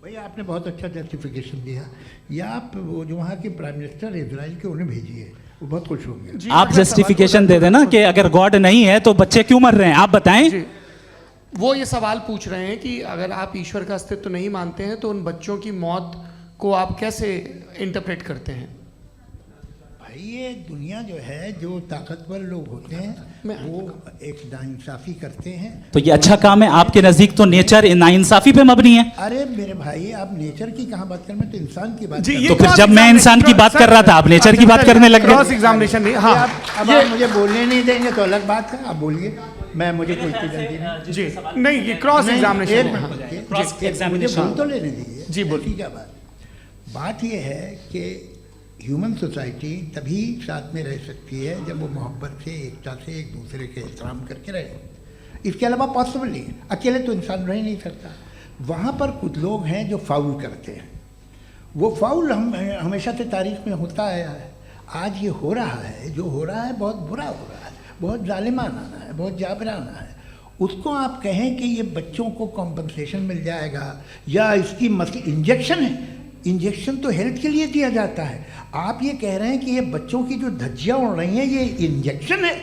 भाई आपने बहुत अच्छा जस्टिफिकेशन दिया। या आप वो जो वहाँ के प्राइम मिनिस्टर इजराइल के उन्हें भेजिए, वो बहुत खुश होंगे। आप जस्टिफिकेशन दे देना कि अगर गॉड नहीं है तो बच्चे क्यों मर रहे हैं, आप बताएं। वो ये सवाल पूछ रहे हैं कि अगर आप ईश्वर का अस्तित्व नहीं मानते हैं तो उन बच्चों की मौत को आप कैसे इंटरप्रेट करते हैं? भाई ये दुनिया जो है, जो ताकतवर लोग होते हैं वो एक नाइंसाफी करते हैं। तो ये अच्छा काम है आपके नजदीक, तो नेचर नाइंसाफी पे मबनी है। अरे मेरे भाई, आप नेचर की कहाँ बात कर रहे हैं, तो इंसान की बात तो फिर जब मैं इंसान की बात कर रहा था आप नेचर की बात करने लग गए। क्रॉस एग्जामिनेशन नहीं। हाँ, अब आप मुझे बोलने नहीं देंगे तो अलग बात है, आप बोलिए, मैं मुझे कोई जल्दी नहीं। जी नहीं, ये क्रॉस एग्जामिनेशन है। मुझे बोल तो लेने दीजिए। जी बोलिए। क्या बात ये है कि ह्यूमन सोसाइटी तभी साथ में रह सकती है जब वो मोहब्बत से, एकता से, एक दूसरे के एहतराम करके रहे। इसके अलावा पॉसिबल नहीं है, अकेले तो इंसान रह नहीं सकता। वहाँ पर कुछ लोग हैं जो फाउल करते हैं। वो फाउल हम हमेशा से तारीख में होता आया है। आज ये हो रहा है, जो हो रहा है बहुत बुरा हो रहा है, बहुत जालिमाना है, बहुत जाबराना है। उसको आप कहें कि ये बच्चों को कॉम्पनसेशन मिल जाएगा या इसकी इंजेक्शन है, इंजेक्शन तो हेल्थ के लिए दिया जाता है। आप ये कह रहे हैं कि ये बच्चों की जो धज्जियां उड़ रही हैं ये इंजेक्शन है,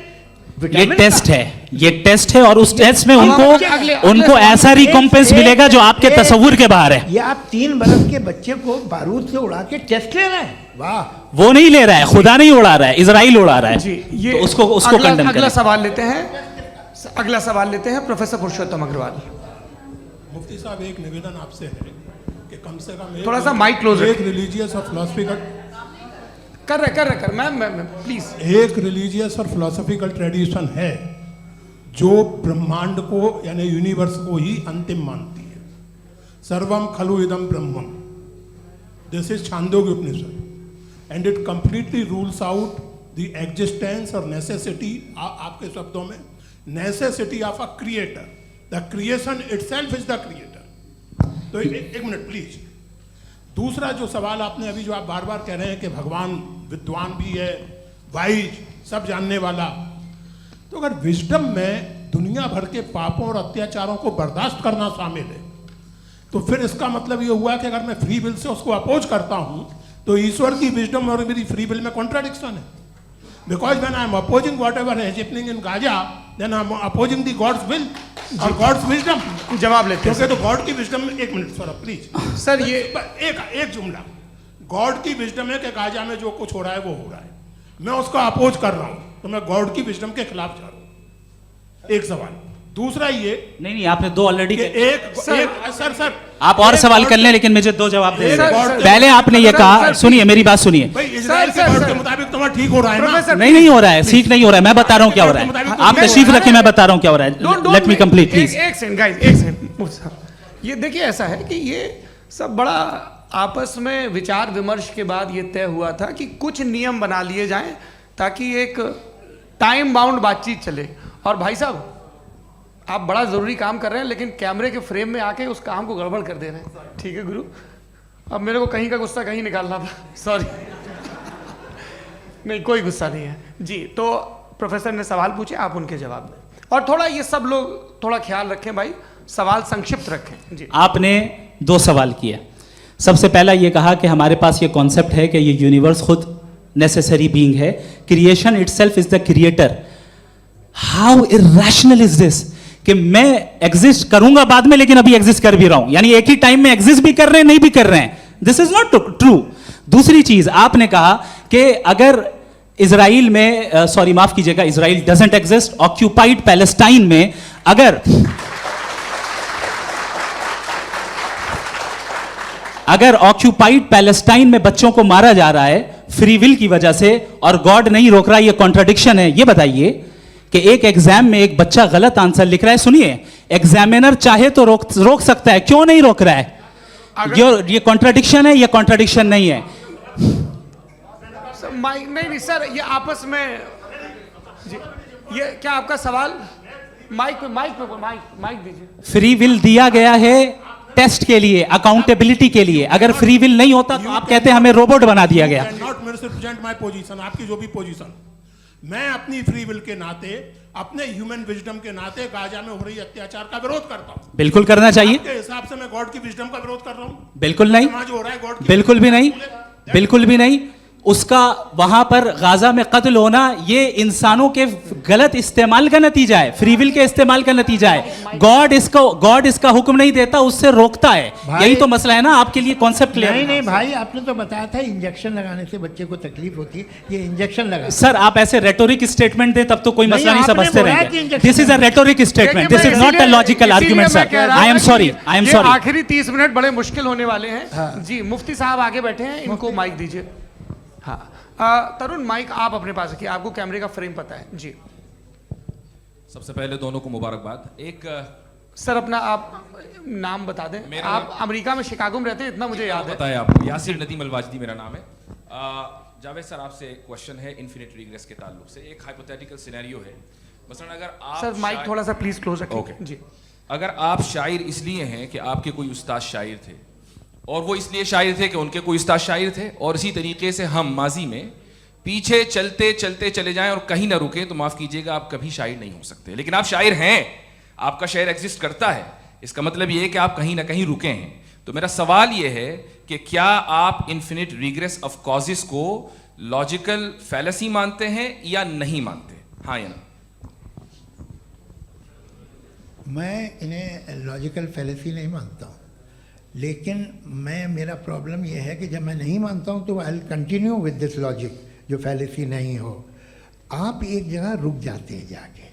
ये टेस्ट है, ये टेस्ट है और उस टेस्ट में उनको ऐसा रिकॉम्पेंस मिलेगा जो आपके तस्वुर के बाहर है। ये आप 3 बरस के बच्चे को बारूद से उड़ा के टेस्ट ले रहे हैं। वाह, वो नहीं ले रहा है, खुदा नहीं उड़ा रहा है, इजराइल उड़ा रहा है। जी, ये तो उसको कंडेम अगला सवाल लेते हैं। अगला सवाल लेते हैं प्रोफेसर पुरुषोत्तम अग्रवाल। मुफ्ती साहब, एक निवेदन आपसे है कि कम से कम थोड़ा सा माइक क्लोज, एक रिलीजियस और फिलॉसफिकल कर रहे मैम प्लीज। एक रिलीजियस और फिलोसॉफिकल ट्रेडिशन है जो ब्रह्मांड को यानी यूनिवर्स को ही अंतिम मानती है। सर्वम खलु इदम ब्रह्मम, this is Chandogya Upanishad, and it completely rules out the existence और नेसेसिटी, आपके शब्दों में necessity of a creator. The creation itself is the creator. तो एक मिनट प्लीज। दूसरा जो सवाल आपने अभी, जो आप बार बार कह रहे हैं कि भगवान विद्वान भी है, वाइज, सब जानने वाला, तो अगर विजडम में दुनिया भर के पापों और अत्याचारों को बर्दाश्त करना शामिल है तो फिर इसका मतलब ये हुआ कि अगर मैं फ्री विल से उसको अपोज करता हूं तो ईश्वर की विजडम और मेरी फ्री विल में कॉन्ट्राडिक्शन है। Because when I am opposing whatever is happening in Gaza, then I am opposing the God's will और गॉड्स विजडम। जवाब लेते हैं तो गॉड की विजडम में, एक मिनट सर प्लीज सर, ये एक जुमला, गॉड की विजडम है कि गाजा में जो कुछ हो रहा है वो हो रहा है, मैं उसका अपोज कर रहा हूं, तो मैं गॉड की विजडम के खिलाफ जा रहा हूं। एक सवाल। दूसरा ये नहीं, आपने 2 ऑलरेडी। सर आप और सवाल कर लें, लेकिन मुझे 2 जवाब दे। पहले आपने ये कहा, सुनिए मेरी बात सुनिए। इजराइल के गॉड के मुताबिक तुम्हारा ठीक हो रहा है ना? नहीं हो रहा है, ठीक नहीं हो रहा है। मैं बता रहा हूँ क्या हो रहा है, आप तशरीफ रखिए, मैं बता रहा हूँ क्या हो रहा है। Let me complete please. एक सेकंड गाइस, एक सेकंड। ये देखिए, ऐसा है कि ये सब बड़ा आपस में विचार विमर्श के बाद ये तय हुआ था कि कुछ नियम बना लिए जाएं ताकि एक टाइम बाउंड बातचीत चले। और भाई साहब, आप बड़ा ज़रूरी काम कर रहे हैं लेकिन कैमरे के फ्रेम में आके उस काम को गड़बड़ कर दे रहे हैं। ठीक है गुरु, अब मेरे को कहीं का गुस्सा कहीं निकालना था, सॉरी। नहीं, कोई गुस्सा नहीं है जी। तो प्रोफेसर ने सवाल पूछे, आप उनके जवाब दें, और थोड़ा ये सब लोग थोड़ा ख्याल रखें भाई, सवाल संक्षिप्त रखें जी। आपने 2 सवाल किए। सबसे पहला ये कहा कि हमारे पास ये कॉन्सेप्ट है कि ये यूनिवर्स खुद नेसेसरी बीइंग है, creation itself is the creator. How irrational is this कि मैं एग्जिस्ट करूंगा बाद में, लेकिन अभी एग्जिस्ट कर भी रहा हूं, यानी एक ही टाइम में एग्जिस्ट भी कर रहे हैं, नहीं भी कर रहे हैं। This is not true. दूसरी चीज आपने कहा कि अगर इजराइल में, सॉरी माफ कीजिएगा, Israel doesn't exist, occupied Palestine में अगर ऑक्यूपाइड पैलेस्टाइन में बच्चों को मारा जा रहा है फ्री विल की वजह से और गॉड नहीं रोक रहा, ये कॉन्ट्राडिक्शन है। ये बताइए कि एक एग्जाम में एक बच्चा गलत आंसर लिख रहा है, सुनिए, एग्जामिनर चाहे तो रोक सकता है, क्यों नहीं रोक रहा है? ये कॉन्ट्राडिक्शन है, ये कॉन्ट्राडिक्शन नहीं है। नहीं सर, ये आपस में जी, ये क्या आपका सवाल? माइक दीजिए। फ्री विल दिया गया है टेस्ट के लिए, अकाउंटेबिलिटी के लिए। अगर फ्री विल नहीं होता तो आप कहते हैं हमें रोबोट बना दिया गया। नॉट मिसरिप्रेजेंट माय पोजीशन, आपकी जो भी पोजीशन, मैं अपनी फ्री विल के नाते, अपने ह्यूमन विजडम के नाते गाजा में हो रही अत्याचार का विरोध करता हूँ। बिल्कुल करना चाहिए। आपके हिसाब से मैं गॉड की विजडम का विरोध कर रहा हूँ? बिल्कुल नहीं, समाज हो रहा है गॉड की, बिल्कुल भी नहीं, बिल्कुल भी नहीं। उसका वहां पर गाजा में कत्ल होना ये इंसानों के गलत इस्तेमाल का नतीजा है, फ्री विल के इस्तेमाल का नतीजा है। गॉड इसका हुक्म नहीं देता, उससे रोकता है। यही तो मसला है ना, आपके लिए कॉन्सेप्ट क्लियर नहीं नहीं भाई, आपने तो बताया था इंजेक्शन लगाने से बच्चे को तकलीफ होती है, ये इंजेक्शन लगा। सर आप ऐसे रेटोरिक स्टेटमेंट दे तब तो कोई नहीं, मसला नहीं आपने समझते बोला कि रहेंगे। Injection this is a rhetoric statement, this is not a logical argument sir. I am sorry, I am ये सॉरी। आखिरी 30 मिनट बड़े मुश्किल होने वाले हैं। जी मुफ्ती साहब आगे बैठे हैं, इनको माइक दीजिए। हाँ तरुण, माइक आप अपने पास रखिए, आपको कैमरे का फ्रेम पता है। जी सबसे पहले दोनों को मुबारकबाद। एक सर अपना आप नाम बता दें। मेरा आप अमेरिका में शिकागो में रहते हैं, इतना मुझे याद है। पता है आपको, यासिर नदीम अलवाजदी मेरा नाम है। जावेद सर आपसे एक क्वेश्चन है इन्फिनिट रिग्रेस के ताल्लुक से। एक हाइपोथेटिकल सिनेरियो है, मसलन अगर आप सर माइक थोड़ा सा प्लीज क्लोज रखिए। ओके। जी अगर आप शायर इसलिए हैं कि आपके कोई उस्ताद शायर थे, और वो इसलिए शायर थे कि उनके कोई उस्ताद शायर थे, और इसी तरीके से हम माजी में पीछे चलते चलते चले जाएं और कहीं ना रुके, तो माफ कीजिएगा आप कभी शायर नहीं हो सकते। लेकिन आप शायर हैं, आपका शायर एग्जिस्ट करता है, इसका मतलब ये है कि आप कहीं ना कहीं रुके हैं। तो मेरा सवाल ये है कि क्या आप इन्फिनिट रिग्रेस ऑफ कॉजेस को लॉजिकल फैलेसी मानते हैं या नहीं मानते? हाँ या ना? मैं इन्हें लॉजिकल फैलेसी नहीं मानता हूँ, लेकिन मेरा प्रॉब्लम यह है कि जब मैं नहीं मानता हूँ तो I will continue with this logic जो फैलेसी नहीं हो। आप एक जगह रुक जाते हैं जाके,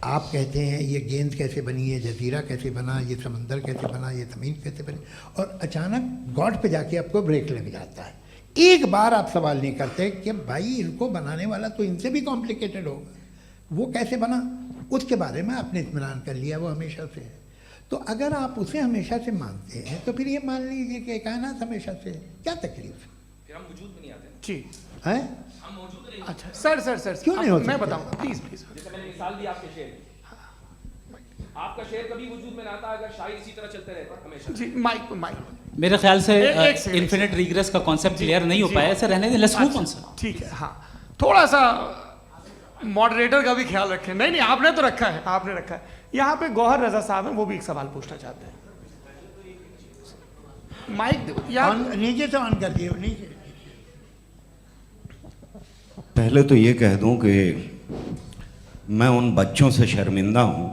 आप कहते हैं ये गेंद कैसे बनी, ये जजीरा कैसे बना, ये समंदर कैसे बना, ये ज़मीन कैसे बनी, और अचानक गॉड पे जाके आपको ब्रेक लग जाता है। एक बार आप सवाल नहीं करते कि भाई इनको बनाने वाला तो इनसे भी कॉम्प्लिकेटेड होगा, वो कैसे बना, उसके बारे में आपने इत्मीनान कर लिया, वो हमेशा से है। तो अगर आप उसे हमेशा से मानते हैं तो फिर ये मान लीजिए कि कायनात हमेशा से है, क्या तकलीफ फिर हम वजूद में नहीं आते जी है? हम मौजूद नहीं। अच्छा सर क्यों नहीं हो मैं सकते? बताऊंगा प्लीज प्लीज। जैसे मैंने मिसाल दी आपके शेर की। आपका शेर कभी वजूद में ना आता अगर शायर इसी तरह चलते रहते हमेशा। जी माइक मेरे ख्याल से एक सेकंड, इन्फिनिट रिग्रेस का कॉन्सेप्ट क्लियर नहीं हो पाया, ऐसे रहने दें, लेट्स मूव ऑन सर। ठीक है। हाँ थोड़ा सा मॉडरेटर का भी ख्याल रखें। नहीं आपने तो रखा है, आपने रखा है। यहाँ पे गौहर रजा साहब हैं, वो भी एक सवाल पूछना चाहते हैं। माइक यार नीचे से ऑन कर दिए, नीचे। पहले तो ये कह दूं कि मैं उन बच्चों से शर्मिंदा हूं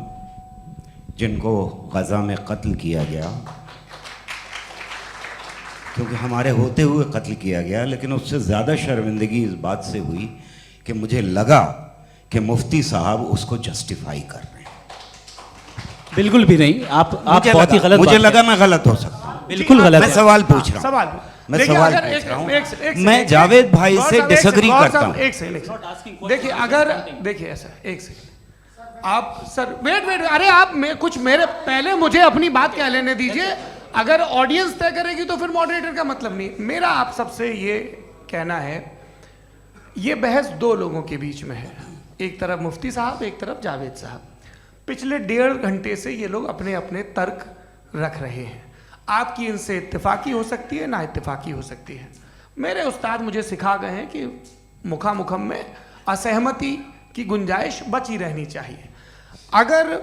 जिनको गज़ा में कत्ल किया गया, क्योंकि हमारे होते हुए कत्ल किया गया। लेकिन उससे ज़्यादा शर्मिंदगी इस बात से हुई कि मुझे लगा कि मुफ्ती साहब उसको जस्टिफाई कर रहे हैं। बिल्कुल भी नहीं, आप बहुत ही गलत मुझे बात लगा कह- मैं गलत हो सकता हूं। बिल्कुल गलत मैं है। सवाल पूछ रहा हूं। सवाल मैं देखिए, सवाल अगर पूछ रहा हूं। एक सेकंड, मैं जावेद भाई गौर से साहब, एक डिसएग्री सेकंड, गौर करता साहब, हूं। एक सेकंड देखिए, अगर देखिए ऐसा एक सेकंड आप सर वेट अरे आप कुछ मेरे पहले मुझे अपनी बात कह लेने दीजिए। अगर ऑडियंस तय करेगी तो फिर मॉडरेटर का मतलब नहीं। मेरा आप सबसे ये कहना है, ये बहस दो लोगों के बीच में है, एक तरफ मुफ्ती साहब, एक तरफ जावेद साहब। पिछले 1.5 घंटे से ये लोग अपने अपने तर्क रख रहे हैं। आपकी इनसे इत्तेफाकी हो सकती है, ना इत्तेफाकी हो सकती है। मेरे उस्ताद मुझे सिखा गए हैं कि मुखामुखम में असहमति की गुंजाइश बची रहनी चाहिए। अगर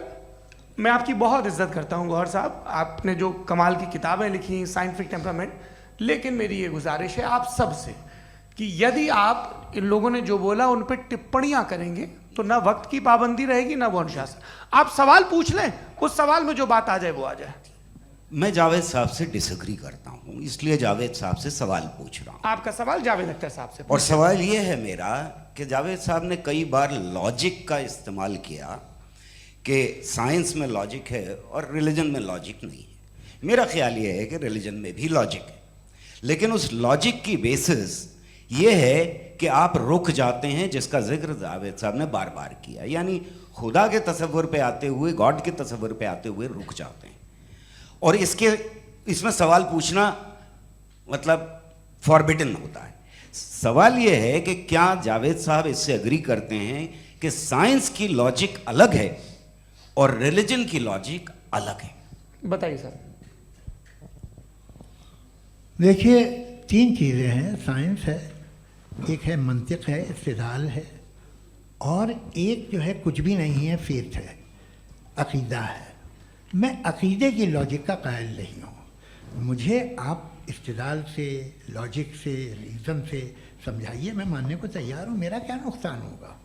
मैं आपकी बहुत इज्जत करता हूं गौहर साहब, आपने जो कमाल की किताबें लिखी, साइंटिफिक टेम्परामेंट, लेकिन मेरी ये गुजारिश है आप सबसे कि यदि आप इन लोगों ने जो बोला उन पर टिप्पणियां करेंगे तो ना वक्त की पाबंदी रहेगी, ना वो अनुशासन। आप सवाल पूछ लें, उस सवाल में जो बात आ जाए वो आ जाए। मैं जावेद साहब से डिसएग्री करता हूं, इसलिए जावेद साहब से सवाल पूछ रहा हूं। आपका सवाल जावेद अख्तर साहब से। और सवाल ये है मेरा कि जावेद साहब ने कई बार लॉजिक का इस्तेमाल किया कि साइंस में लॉजिक है और रिलीजन में लॉजिक नहीं है। मेरा ख्याल ये है कि रिलीजन में भी लॉजिक है, लेकिन उस लॉजिक की बेसिस ये है कि आप रुक जाते हैं, जिसका जिक्र जावेद साहब ने बार बार किया, यानी खुदा के तसव्वुर पे आते हुए, गॉड के तसव्वुर पे आते हुए रुक जाते हैं। और इसमें सवाल पूछना मतलब फॉरबिडन होता है। सवाल ये है कि क्या जावेद साहब इससे एग्री करते हैं कि साइंस की लॉजिक अलग है और रिलीजन की लॉजिक अलग है? बताइए सर। देखिए 3 चीज़ें हैं, साइंस है, एक है मंतिक है, इस्तिदलाल है, और एक जो है कुछ भी नहीं है, फेथ है, अकीदा है। मैं अकीदे की लॉजिक का कायल नहीं हूँ। मुझे आप इस्तिदलाल से, लॉजिक से, रीज़न से समझाइए, मैं मानने को तैयार हूँ, मेरा क्या नुकसान होगा।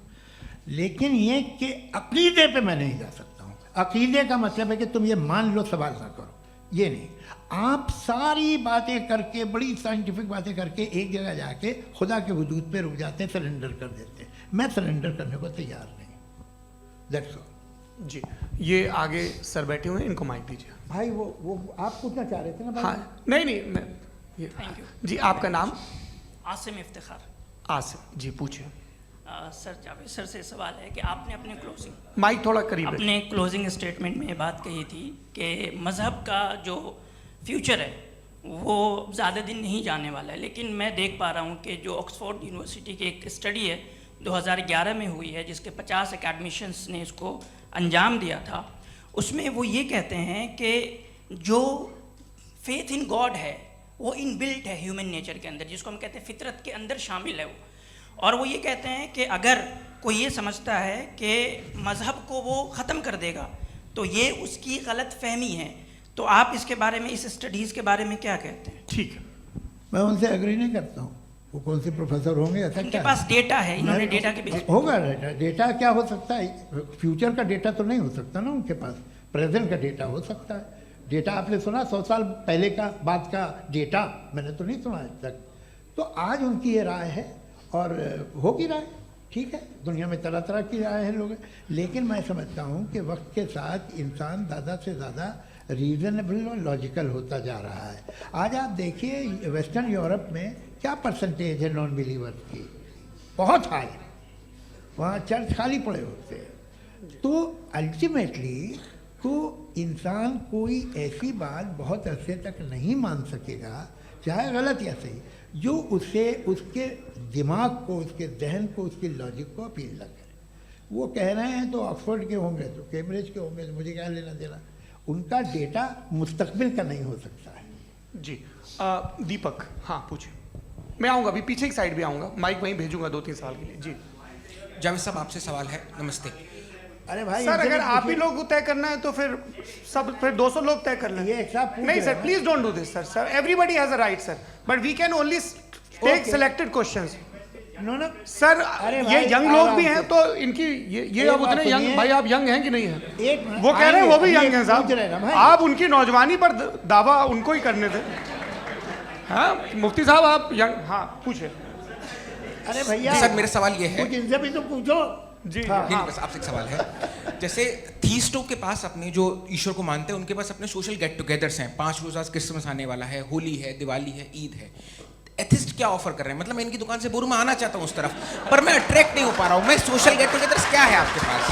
लेकिन ये कि अकीदे पे मैं नहीं जा सकता हूँ। अकीदे का मतलब है कि तुम ये मान लो, सवाल ना करो, ये नहीं। आप सारी बातें करके, बड़ी साइंटिफिक बातें करके एक जगह जाके खुदा के वजूद पे रुक जाते हैं, सरेंडर कर देते हैं। मैं सरेंडर करने को तैयार नहीं। That's all. जी, ये आगे सर बैठे हुए हैं, इनको माइक दीजिए। भाई वो आप पूछना चाह रहे थे ना भाई? हाँ, नहीं मैं ये थैंक यू। जी, आपका नाम? आसिम इफ्तिखार। आसिम जी, पूछिए। सर, जावेद सर से सवाल है कि आपने अपने क्लोजिंग माइक थोड़ा करीब रखिए। अपने क्लोजिंग स्टेटमेंट में ये बात कही थी कि मज़हब का जो फ्यूचर है वो ज़्यादा दिन नहीं जाने वाला है, लेकिन मैं देख पा रहा हूँ कि जो ऑक्सफोर्ड यूनिवर्सिटी की एक स्टडी है 2011 में हुई है, जिसके 50 एकेडमिशियंस ने इसको अंजाम दिया था, उसमें वो ये कहते हैं कि जो फेथ इन गॉड है वो इनबिल्ट है ह्यूमन नेचर के अंदर, जिसको हम कहते हैं फितरत के अंदर शामिल है वो। और वो ये कहते हैं कि अगर कोई ये समझता है कि मज़हब को वो ख़त्म कर देगा तो ये उसकी गलत फहमी है। तो आप इसके बारे में, इस स्टडीज़ के बारे में क्या कहते हैं? ठीक है। मैं उनसे एग्री नहीं करता हूँ। वो कौन से प्रोफेसर होंगे? ऐसा उनके क्या पास डेटा है, इन्होंने मैं- डेटा के बेस होगा डेटा। डेटा क्या हो सकता है? फ्यूचर का डेटा तो नहीं हो सकता ना उनके पास। प्रेजेंट का डेटा हो सकता है। डेटा आपने सुना 100 साल पहले का बाद का डेटा? मैंने तो नहीं सुना आज तक। तो आज उनकी ये राय है और होगी राय, ठीक है। दुनिया में तरह तरह की राय है लोग, लेकिन मैं समझता हूँ कि वक्त के साथ इंसान ज़्यादा से ज़्यादा रीज़नेबल और लॉजिकल होता जा रहा है। आज आप देखिए वेस्टर्न यूरोप में क्या परसेंटेज है नॉन बिलीवर्स की, बहुत हाई। वहाँ चर्च खाली पड़े होते हैं। तो अल्टीमेटली तो इंसान कोई ऐसी बात बहुत अरसे तक नहीं मान सकेगा, चाहे गलत या सही, जो उसे, उसके दिमाग को, उसके जहन को, उसकी लॉजिक को अपील न करे। वो कह रहे हैं तो ऑक्सफोर्ड के होंगे तो कैम्ब्रिज के होंगे, तो मुझे क्या लेना देना। उनका डेटा मुस्तकबिल का नहीं हो सकता है। जी, दीपक, हाँ पूछिए। मैं आऊँगा, अभी पीछे की साइड भी आऊँगा, माइक वहीं भेजूंगा 2-3 साल के लिए। जी जावेद साहब, आपसे सवाल है। नमस्ते अरे भाई, सर, इनसे अगर भी आप ही पूछिए। लोग तय करना है तो फिर 200 लोग तय कर लें। ये एक साहब पूछ नहीं रहे सर, हैं please don't do this sir. Sir, everybody has a right sir, but we can only take Okay. Selected questions. No no sir, अरे ये भाई, यंग लोग भी आराम हैं से। तो इनकी ये एक अब बात उतने यंग, सुनिए। भाई आप यंग हैं कि नहीं हैं? एक मिनट, वो कह रहे हैं वो भी आएंगे, यंग हैं पूछ रहे हैं ना साहब। भाई। आप उनकी नौजवानी पर दावा उनको ही करने थे। हाँ मुफ्ती साहब, आप यंग, हाँ पूछे। अरे भैया सर, मेरा सवाल ये है। कुछ इनसे भी तो पूछो। जी हाँ। नहीं, बस आपसे एक सवाल है। जैसे थीस्टों के पास अपने जो ईश्वर को मानते हैं उनके पास अपने सोशल गेट टुगेदर्स हैं। 5 रोज़ा क्रिसमस आने वाला है, होली है, दिवाली है, ईद है। एथिस्ट क्या ऑफर कर रहे हैं? मतलब मैं इनकी दुकान से बोलूं, मैं आना चाहता हूं उस तरफ, पर मैं अट्रैक्ट नहीं हो पा रहा हूं। मैं सोशल गेट टुगेदर्स क्या है आपके पास?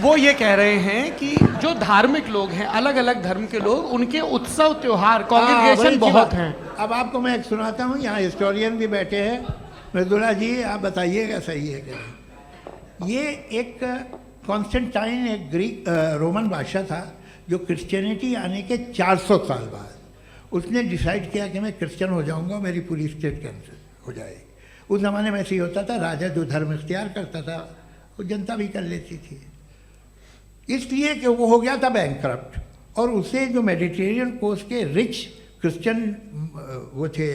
वो ये कह रहे हैं कि जो धार्मिक लोग हैं, अलग अलग धर्म के लोग, उनके उत्सव त्योहार, हाँ, कॉन्ग्रेगेशन बड़ी बहुत अच्छी हैं। बात। अब आपको मैं एक सुनाता हूँ, यहाँ हिस्टोरियन भी बैठे हैं। मृदुला जी, आप बताइएगा सही है कि नहीं। ये एक कॉन्स्टेंटाइन, एक ग्रीक रोमन बादशाह था, जो क्रिश्चियनिटी आने के 400 साल बाद उसने डिसाइड किया कि मैं क्रिश्चियन हो जाऊंगा, मेरी पूरी स्टेट कैंसिल हो जाएगी। उस ज़माने में ऐसे ही होता था, राजा जो धर्म इख्तियार करता था वो जनता भी कर लेती थी। इसलिए कि वो हो गया था बैंकरप्ट, और उसे जो मेडिटेरियन कोस्ट के रिच क्रिश्चियन वो थे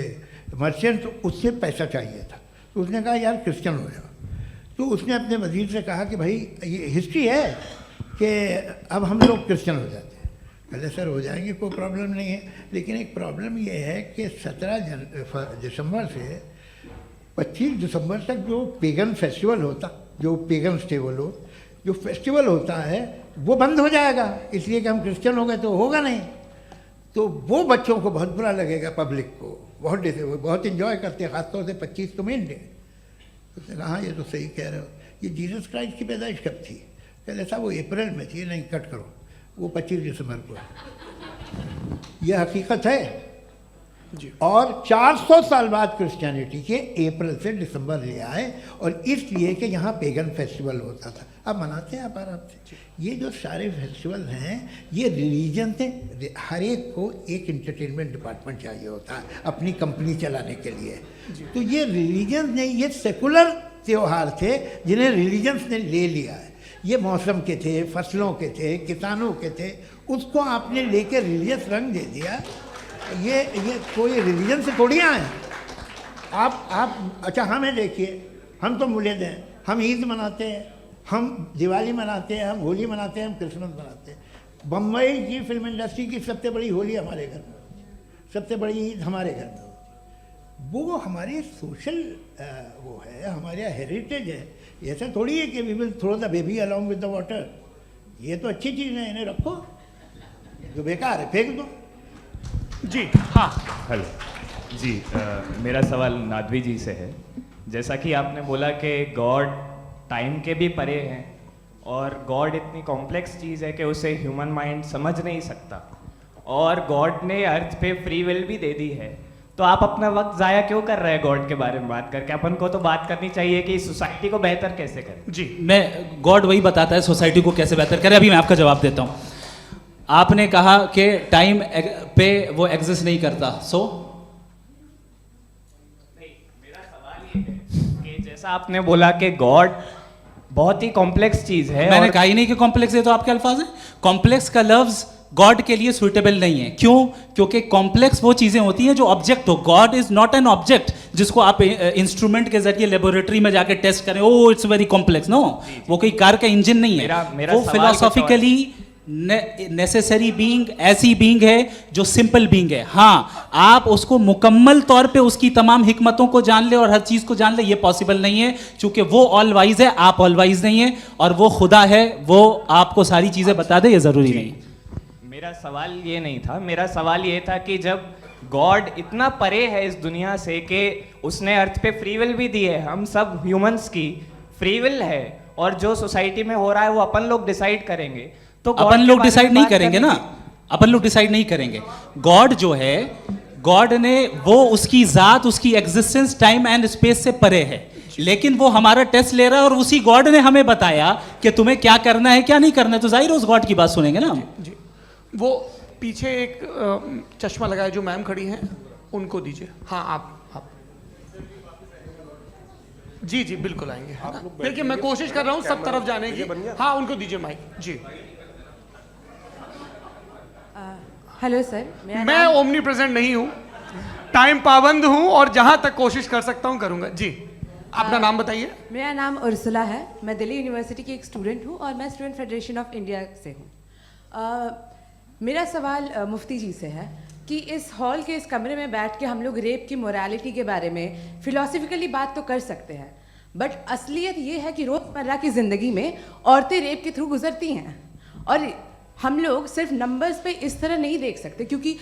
मर्चेंट, उससे पैसा चाहिए था। तो उसने कहा यार क्रिश्चियन हो जाओ। तो उसने अपने वजीर से कहा कि भाई ये हिस्ट्री है कि अब हम लोग क्रिश्चियन हो जाते हैं। पहले सर हो जाएंगे, कोई प्रॉब्लम नहीं है, लेकिन एक प्रॉब्लम ये है कि 17 दिसंबर से 25 दिसंबर तक जो पेगन फेस्टिवल होता, जो पेगन जो फेस्टिवल होता है वो बंद हो जाएगा, इसलिए कि हम क्रिश्चियन हो गए तो होगा नहीं। तो वो बच्चों को बहुत बुरा लगेगा, पब्लिक को बहुत इन्जॉय करते हैं, ख़ासतौर से 25 को मेन डे। उसने कहा हाँ ये तो सही कह रहे हो। ये जीसस क्राइस्ट की पैदाइश कब थी? पहले साहब वो अप्रैल में थी। नहीं, कट करो, वो 25 दिसंबर को है। ये हकीकत है। और 400 साल बाद क्रिश्चियनिटी के अप्रैल से दिसंबर ले आए, और इसलिए कि यहाँ पेगन फेस्टिवल होता था। अब मनाते हैं आप आराम से। ये जो सारे फेस्टिवल हैं ये रिलीजन से, हर एक को एक इंटरटेनमेंट डिपार्टमेंट चाहिए होता है अपनी कंपनी चलाने के लिए। तो ये रिलीजन नहीं, ये सेकुलर त्योहार थे जिन्हें रिलीजन्स ने ले लिया है। ये मौसम के थे, फसलों के थे, किसानों के थे, उसको आपने लेके रिलीजियस रंग दे दिया। ये कोई रिलीजन से थोड़ी आए हैं आप। अच्छा हमें देखिए, हम तो मुल्द हैं, हम ईद मनाते हैं, हम दिवाली मनाते हैं, हम होली मनाते हैं, हम क्रिसमस मनाते हैं। बम्बई की फिल्म इंडस्ट्री की सबसे बड़ी होली हमारे घर में होती है, सबसे बड़ी ईद हमारे घर में होती है। वो हमारी सोशल वो है, हमारा हेरिटेज है। ऐसा थोड़ी है कि we will throw the baby along with the water. ये तो अच्छी चीज़ है, इन्हें रखो, जो बेकार है फेंक दो। जी हाँ। हेलो जी, मेरा सवाल नादवी जी से है। जैसा कि आपने बोला कि गॉड टाइम के भी परे हैं और गॉड इतनी कॉम्प्लेक्स चीज़ है कि उसे ह्यूमन माइंड समझ नहीं सकता, और गॉड ने अर्थ पे फ्री विल भी दे दी है, तो आप अपना वक्त ज़ाया क्यों कर रहे हैं गॉड के बारे में बात करके? अपन को तो बात करनी चाहिए कि सोसाइटी को बेहतर कैसे करें। जी मैं गॉड वही बताता है सोसाइटी को कैसे बेहतर करे। अभी मैं आपका जवाब देता हूँ। आपने कहा कि टाइम पे वो एग्जिस्ट नहीं करता, सो मेरा सवाल ये है कि जैसा आपने बोला कि गॉड बहुत ही कॉम्प्लेक्स चीज़ है, मैंने और कहा ही नहीं कि कॉम्प्लेक्स है, तो आपके अल्फाज हैं। कॉम्प्लेक्स का लफ्ज गॉड के लिए सुइटेबल नहीं है। क्यों? क्योंकि कॉम्प्लेक्स वो चीजें होती हैं जो ऑब्जेक्ट हो। God is not an object जिसको आप इंस्ट्रूमेंट के जरिए लेबोरेटरी में जाके टेस्ट करें, oh it's very complex. No, वो कोई कार का इंजन नहीं है। मेरा वो सवाल फिलोसॉफिकली नेसेसरी बीइंग ऐसी बीइंग है जो सिंपल बीइंग है। हाँ, आप उसको मुकम्मल तौर पे उसकी तमाम हिकमतों को जान ले और हर चीज को जान ले, ये पॉसिबल नहीं है, क्योंकि वो ऑल वाइज है, आप ऑल वाइज नहीं है, और वो खुदा है, वो आपको सारी चीजें बता दे, ये जरूरी नहीं। मेरा सवाल ये नहीं था। मेरा सवाल ये था कि जब गॉड इतना परे है इस दुनिया से कि उसने अर्थ पे फ्री विल भी दी है, हम सब ह्यूमंस की फ्री विल है, और जो सोसाइटी में हो रहा है वो अपन लोग डिसाइड करेंगे, तो God अपन के लोग बारे में डिसाइड नहीं बात करेंगे करने ना, अपन लोग डिसाइड नहीं करेंगे। गॉड जो है, गॉड ने वो उसकी जात, उसकी एग्जिस्टेंस टाइम एंड स्पेस से परे है, लेकिन वो हमारा टेस्ट ले रहा है और उसी गॉड ने हमें बताया कि तुम्हें क्या करना है क्या नहीं करना है, तो जाहिर है उस गॉड की बात सुनेंगे ना हम। जी वो पीछे एक चश्मा लगाए जो मैम खड़ी हैं, उनको दीजिए। हाँ आप जी जी बिल्कुल आएंगे। देखिए मैं कोशिश कर रहा हूँ सब तरफ जाने की। हाँ उनको दीजिए माइक। जी हेलो सर, मैं ओमनी प्रेजेंट नहीं हूँ, टाइम पाबंद हूँ, और जहाँ तक कोशिश कर सकता हूँ करूँगा। जी अपना नाम बताइए। मेरा नाम उर्सुला है, मैं दिल्ली यूनिवर्सिटी की एक स्टूडेंट हूँ और मैं स्टूडेंट फेडरेशन ऑफ इंडिया से हूँ। मेरा सवाल मुफ्ती जी से है कि इस हॉल के इस कमरे में बैठ के हम लोग रेप की मोरालिटी के बारे में फिलोसफिकली बात तो कर सकते हैं, बट असलियत ये है कि रोज़मर्रा की ज़िंदगी में औरतें रेप के थ्रू गुजरती हैं, और हम लोग सिर्फ नंबर्स पे इस तरह नहीं देख सकते, क्योंकि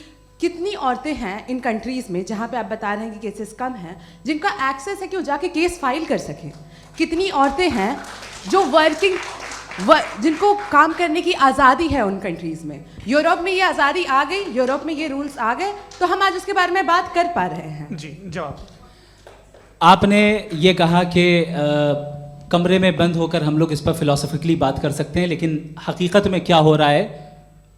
कितनी औरतें हैं इन कंट्रीज़ में जहाँ पे आप बता रहे हैं कि केसेस कम हैं, जिनका एक्सेस है कि वो जाके केस फाइल कर सकें। कितनी औरतें हैं जो जिनको काम करने की आज़ादी है उन कंट्रीज़ में। यूरोप में ये आज़ादी आ गई, यूरोप में ये रूल्स आ गए, तो हम आज उसके बारे में बात कर पा रहे हैं। जी जवाब। आपने ये कहा कि कमरे में बंद होकर हम लोग इस पर फिलोसफिकली बात कर सकते हैं, लेकिन हकीकत में क्या हो रहा है,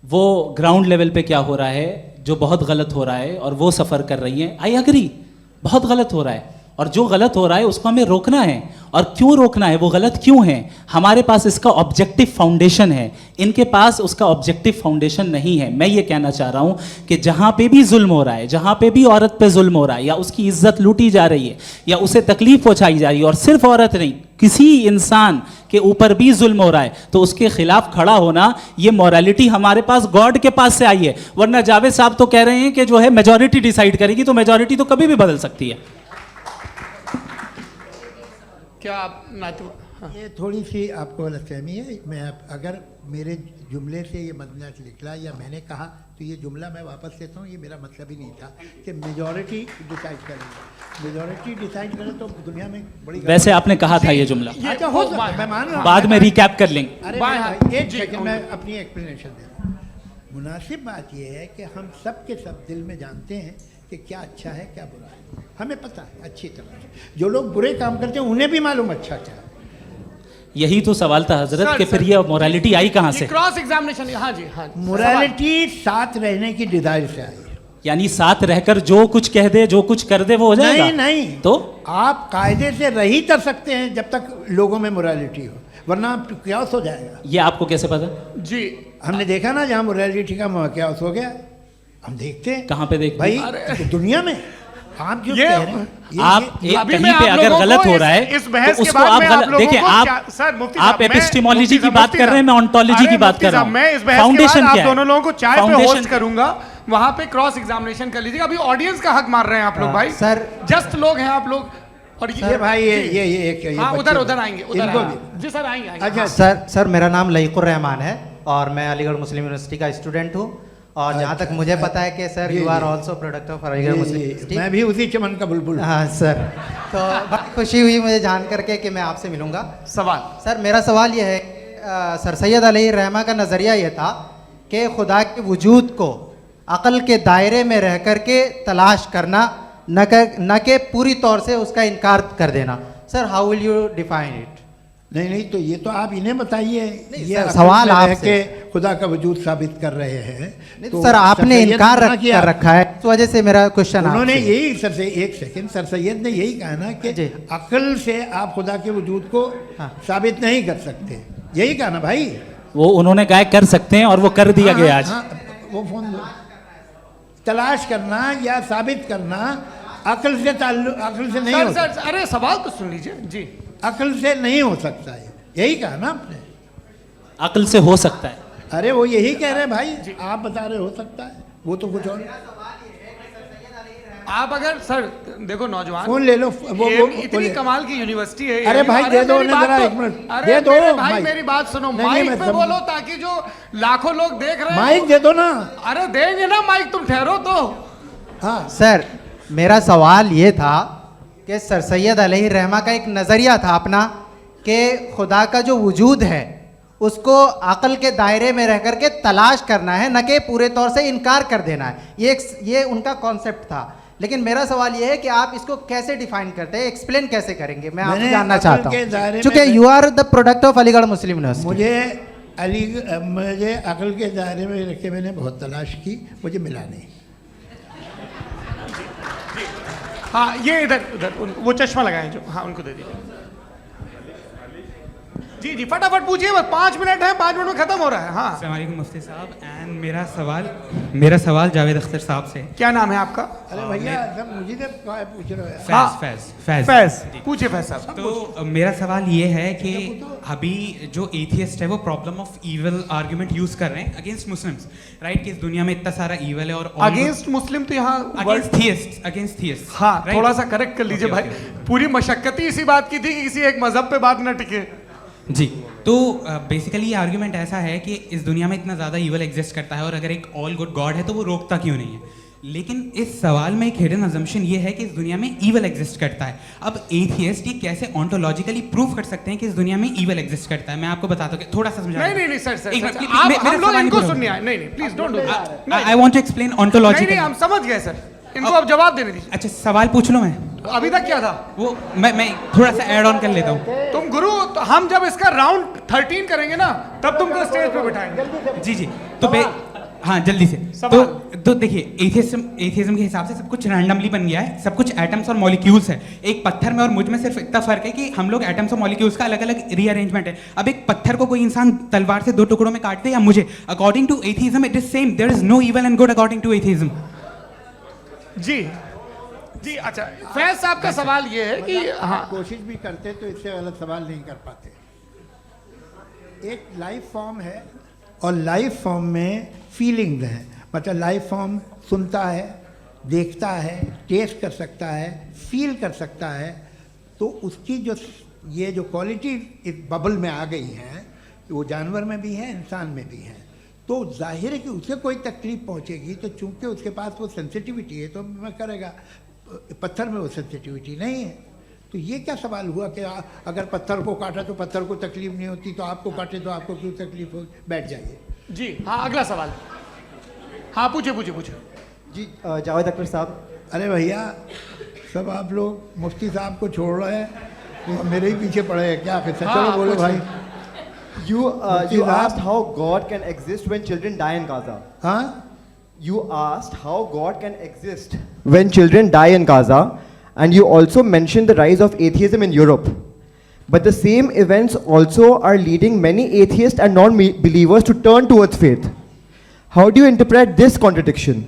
वो ग्राउंड लेवल पे क्या हो रहा है, जो बहुत गलत हो रहा है, और वो सफ़र कर रही हैं। आई अग्री, बहुत गलत हो रहा है, और जो गलत हो रहा है उसको हमें रोकना है। और क्यों रोकना है, वो गलत क्यों है? हमारे पास इसका ऑब्जेक्टिव फाउंडेशन है, इनके पास उसका ऑब्जेक्टिव फाउंडेशन नहीं है। मैं ये कहना चाह रहा हूँ कि जहाँ पे भी जुल्म हो रहा है, जहाँ पे भी औरत पे जुल्म हो रहा है, या उसकी इज्जत लूटी जा रही है, या उसे तकलीफ पहुँचाई जा रही है, और सिर्फ औरत नहीं, किसी इंसान के ऊपर भी जुल्म हो रहा है, तो उसके खिलाफ खड़ा होना, ये मॉरलिटी हमारे पास गॉड के पास से आई है। वरना जावेद साहब तो कह रहे हैं कि जो है मेजॉरिटी डिसाइड करेगी, तो मेजॉरिटी तो कभी भी बदल सकती है। क्या आप हाँ। ये थोड़ी सी आपको गलतफहमी है। मैं अगर मेरे जुमले से ये मतलब निकला या मैंने कहा, तो ये जुमला मैं वापस लेता हूँ। ये मेरा मतलब ही नहीं था कि मेजॉरिटी डिसाइड करेंगे। मेजॉरिटी डिसाइड करे तो दुनिया में बड़ी, वैसे आपने कहा था ये जुमला। अच्छा हो, मैं मान रहा हूँ, बाद में रिकैप कर लेंगे। अरे एक सेकंड, मैं अपनी एक्सप्लेनेशन दे रहा हूँ। मुनासिब बात यह है कि हम सब के सब दिल में जानते हैं कि क्या अच्छा है क्या बुरा है, हमें पता है अच्छी तरह से। जो लोग बुरे काम करते हैं उन्हें भी मालूम अच्छा क्या है। यही तो सवाल था हजरत कि फिर ये मोरालिटी आई कहाँ से? Cross examination. हाँ जी हाँ। मोरालिटी साथ रहने की डिजायर से आई है। यानी साथ रहकर जो कुछ कह दे, जो कुछ कर दे, वो हो जाएगा? नहीं नहीं, तो आप कायदे से रही कर सकते हैं जब तक लोगों में मोरालिटी हो, वरना क्यास हो जाएगा। ये आपको कैसे पता? जी हमने देखा ना, जहाँ मोरालिटी का क्यास हो गया, हम देखते हैं। कहाँ पे देखते भाई हैं? दुनिया में आप जो ये- कह रहे हैं, आप ये- एक अभी कहीं मैं पे आप अगर लोगों गलत को हो रहा है इस बहस तो के उसको बाद आप मैं गलत लोगों देखिए। को आप सर मुफ्ती आप साहब, मैं- एपिस्टेमोलॉजी मुफ्ती की बात कर रहे हैं, मैं ऑन्टोलॉजी अरे की बात मुफ्ती कर रहा साहब, हूँ। मैं इस बहस के फाउंडेशन बाद क्या आप है? दोनों लोगों को चाय पे फाउंडेशन होस्ट करूंगा, वहां पे क्रॉस एग्जामिनेशन कर लीजिएगा। अभी ऑडियंस का हक मार रहे हैं आप लोग भाई। सर जस्ट लोग हैं आप लोग। और ये भाई ये एक हाँ बच्चे- उधर उधर आएंगे, उधर इनको आएंगे। भी। जी सर आएंगे आएंगे। अच्छा सर मेरा नाम लईकुर रहमान है और मैं अलीगढ़ मुस्लिम यूनिवर्सिटी का स्टूडेंट हूँ। और जहाँ तक मुझे पता है कि sir ji, you are ji. Also product of Aligarh Muslim University. मैं भी उसी चमन का बुलबुल। हाँ सर, तो बड़ी खुशी हुई मुझे जान करके कि मैं आपसे मिलूंगा। सवाल सर मेरा सवाल यह है, सर सैयद अलैहि रहमा का नज़रिया ये था कि खुदा के वजूद को अक़ल के दायरे में रह कर के तलाश करना, न कि पूरी तौर से उसका इनकार कर देना। Sir how will you define it? नहीं तो ये तो आप इन्हें बताइए। ये सर, अकल सवाल से रह आपसे। के खुदा का वजूद साबित कर रहे हैं। तो सर आपने सैयद इनकार ने किया। कर रखा है, इस वजह से मेरा क्वेश्चन उन्होंने यही सर से एक सेकंड, सर सैयद ने यही कहा ना कि जी। अकल से आप खुदा के वजूद को हाँ। साबित नहीं कर सकते, यही कहा ना भाई। वो उन्होंने कहा कर सकते हैं और वो कर दिया हाँ, गया आज। हाँ, वो फोन दो। तलाश करना या साबित करना अकल से अकल से नहीं सर हो सर अरे सवाल तो सुन लीजिए जी। अकल से नहीं हो सकता है, यही कहा ना आपने। अक्ल से हो सकता है। अरे वो यही कह रहे हैं भाई, आप बता रहे हो सकता है, वो तो कुछ और। आप अगर सर देखो नौजवान फोन ले लो, वो इतनी ले। कमाल की यूनिवर्सिटी है। अरे भाई दे दो मेरी ना बात जरा, तो- एक मिनट अरे दे दो मेरे भाई माइक। मेरी बात सुनो, नहीं, माइक मैं पे समझ- बोलो ताकि जो लाखों लोग देख रहे हैं माइक दे दो ना। अरे देंगे ना माइक, तुम ठहरो तो। हाँ सर मेरा सवाल ये था कि सर सैयद अलैहि रहमा का एक नज़रिया था अपना कि खुदा का जो वजूद है उसको अक़ल के दायरे में रह करके तलाश करना है, न कि पूरे तौर से इनकार कर देना है। ये उनका कॉन्सेप्ट था। लेकिन मेरा सवाल ये है कि आप इसको कैसे डिफाइन करते हैं, एक्सप्लेन कैसे करेंगे, मैं आपसे मैंने जानना अक़ल चाहता के दायरे हूँ, में क्योंकि you are the product of Aligarh Muslim University. मुझे अकल के दायरे में रख के मैंने बहुत तलाश की, मुझे मिला नहीं। हाँ ये इधर उधर वो चश्मा लगाए जो, हाँ उनको दे दीजिए। जी जी फटाफट पूछिए, बस 5 मिनट है, 5 मिनट में खत्म हो रहा है। हाँ अस्सलाम वालेकुम मुफ्ती साहब। एंड मेरा सवाल जावेद अख्तर साहब से। क्या नाम है आपका? अरे भैया सब मुझे तो पूछ रहे हो यार। हाँ। फैज फैज पूछिए फैज साहब। तो मेरा सवाल ये है कि अभी जो एथियस्ट है वो problem of evil argument use कर रहे हैं अगेंस्ट मुस्लिम्स, राइट? कि इस दुनिया में इतना सारा ईविल है और अगेंस्ट मुस्लिम तो यहाँ अगेंस्ट थियस्ट। हाँ थोड़ा सा करेक्ट कर लीजिए भाई। पूरी मशक्कत ही इसी बात की थी कि किसी एक मजहब पे बात न टिके। जी, तो बेसिकली ये आर्ग्यूमेंट ऐसा है कि इस दुनिया में इतना ज़्यादा ईवल एग्जिस्ट करता है और अगर एक ऑल गुड गॉड है तो वो रोकता क्यों नहीं है? लेकिन इस सवाल में एक हिडन अजम्पशन ये है कि इस दुनिया में ईवल एग्जिस्ट करता है। अब एथियस्ट ये कैसे ऑन्टोलॉजिकली प्रूव कर सकते हैं कि इस दुनिया में ईवल एग्जिस्ट करता है? मैं आपको बताता हूँ, थोड़ा सा समझा। नहीं सर आप हम लोग इनको सुनने आए। नहीं please don't do that. I want to explain ontologically. नहीं हम समझ गए सर, इनको अब जवाब देने दीजिए। अच्छा सवाल पूछ लो। मैं अभी तक क्या था वो मैं थोड़ा सा ऐड ऑन कर लेता हूँ। तुम गुरु, तो हम जब इसका राउंड 13 करेंगे ना तब तुमको स्टेज पे बिठाएंगे। जी तो हाँ जल्दी से। तो देखिए एथियज्म के हिसाब से सब कुछ रैंडमली बन गया है, सब कुछ एटम्स और मॉलिक्यूल्स है। एक पत्थर में और मुझ में सिर्फ इतना फर्क है कि हम लोग एटम्स और मॉलिक्यूल्स का अलग अलग रीअरेंजमेंट है। अब एक पत्थर को कोई इंसान तलवार से 2 टुकड़ों में काट दे या मुझे, according to atheism it is same. There is no evil and good according to atheism. जी अच्छा फैज साहब का सवाल ये है कि हाँ कोशिश भी करते तो इससे गलत सवाल नहीं कर पाते। एक लाइफ फॉर्म है और लाइफ फॉर्म में फीलिंग्स हैं, मतलब लाइफ फॉर्म सुनता है, देखता है, टेस्ट कर सकता है, फील कर सकता है। तो उसकी जो ये जो क्वालिटी इस बबल में आ गई हैं वो जानवर में भी है, इंसान में भी है। तो जाहिर है कि उसे कोई तकलीफ पहुंचेगी, तो चूंकि उसके पास वो सेंसिटिविटी है तो मैं करेगा। पत्थर में वो सेंसिटिविटी नहीं है। तो ये क्या सवाल हुआ कि अगर पत्थर को काटा तो पत्थर को तकलीफ नहीं होती, तो आपको काटे तो आपको क्यों तकलीफ हो? बैठ जाइए। जी हाँ अगला सवाल। हाँ पूछिए। जी जावेद अख्तर साहब। अरे भैया सब आप लोग मुफ्ती साहब को छोड़ रहे हैं, मेरे ही पीछे पड़े हैं क्या? फिर चलो बोलो भाई। You asked how God can exist when children die in Gaza. हाँ you asked how God can exist when children die in Gaza, and you also mentioned the rise of atheism in Europe. But the same events also are leading many atheists and non-believers to turn towards faith. How do you interpret this contradiction,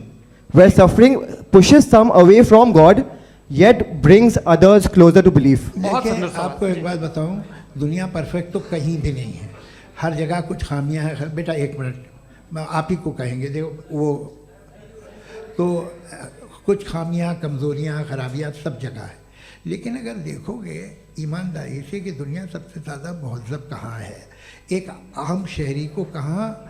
where suffering pushes some away from God, yet brings others closer to belief? देखिए, आपको एक बात बताऊं, दुनिया perfect तो कहीं भी नहीं है, हर जगह कुछ खामियां हैं। बेटा एक मिनट, मैं आप ही को कहेंगे, देखो वो तो कुछ खामियां, कमज़ोरियां, खराबियां सब जगह है। लेकिन अगर देखोगे ईमानदारी से कि दुनिया सबसे ज़्यादा महज़ब कहाँ है, एक आम शहरी को कहाँ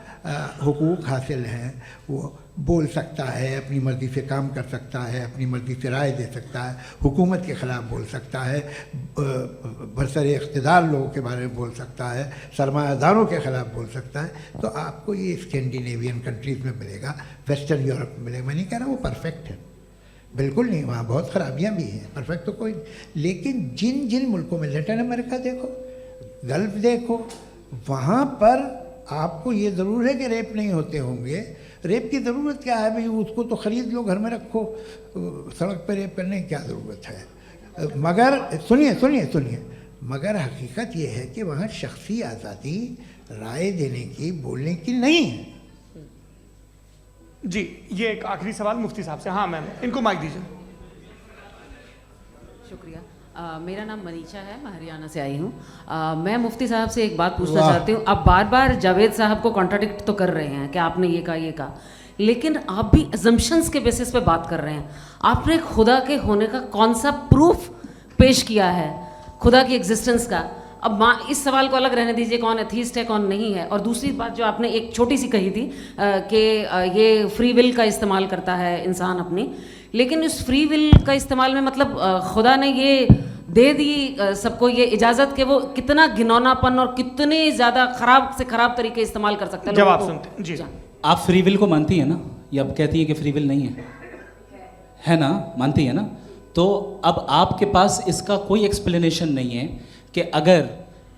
हुकूक हासिल हैं, वो बोल सकता है, अपनी मर्ज़ी से काम कर सकता है, अपनी मर्ज़ी से राय दे सकता है, हुकूमत के ख़िलाफ़ बोल सकता है, बरसरे इक़्तिदार लोगों के बारे में बोल सकता है, सरमायादारों के ख़िलाफ़ बोल सकता है। तो आपको ये स्कैंडिनेवियन कंट्रीज़ में मिलेगा, वेस्टर्न यूरोप में मिलेगा। मैं नहीं कह रहा वो परफेक्ट है, बिल्कुल नहीं, वहाँ बहुत ख़राबियाँ भी हैं, परफेक्ट तो कोई नहीं। लेकिन जिन जिन मुल्कों में, लैटिन अमेरिका देखो, गल्फ़ देखो, वहाँ पर आपको ये ज़रूर है कि रेप नहीं होते होंगे। रेप की ज़रूरत क्या है भाई, उसको तो ख़रीद लो, घर में रखो, सड़क पर रेप करने की क्या ज़रूरत है। मगर सुनिए सुनिए सुनिए, मगर हकीकत ये है कि वहाँ शख्सी आज़ादी राय देने की, बोलने की नहीं है। जी, ये एक आखिरी सवाल मुफ्ती साहब से। हाँ मैम, इनको माइक दीजिए। शुक्रिया। मेरा नाम मनीषा है, मैं हरियाणा से आई हूँ। मैं मुफ्ती साहब से एक बात पूछना चाहती हूँ। आप बार बार जावेद साहब को कॉन्ट्राडिक्ट तो कर रहे हैं कि आपने ये कहा, लेकिन आप भी अजम्पशंस के बेसिस पे बात कर रहे हैं। आपने खुदा के होने का कौन सा प्रूफ पेश किया है, खुदा की एग्जिस्टेंस का? अब इस सवाल को अलग रहने दीजिए, कौन एथीस्ट है कौन नहीं है। और दूसरी बात जो आपने एक छोटी सी कही थी कि ये फ्री विल का इस्तेमाल करता है इंसान अपनी, लेकिन इस फ्री विल का इस्तेमाल में मतलब खुदा ने ये दे दी सबको ये इजाज़त कि वो कितना घिनौनापन और कितने ज़्यादा ख़राब से ख़राब तरीके इस्तेमाल कर सकते हैं। जवाब सुनते जी। आप फ्री विल को मानती हैं ना, या अब कहती हैं कि फ्री विल नहीं है ना, मानती है ना? तो अब आपके पास इसका कोई एक्सप्लेनेशन नहीं है कि अगर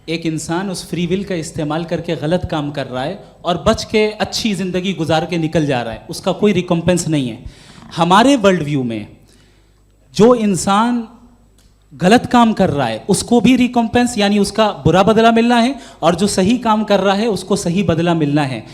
एक इंसान उस फ्री विल का इस्तेमाल करके गलत काम कर रहा है और बच के अच्छी ज़िंदगी गुजार के निकल जा रहा है, उसका कोई रिकम्पेंस नहीं है। हमारे वर्ल्ड व्यू में जो इंसान गलत काम कर रहा है उसको भी रिकम्पेंस यानी उसका बुरा बदला मिलना है, और जो सही काम कर रहा है उसको सही बदला मिलना है।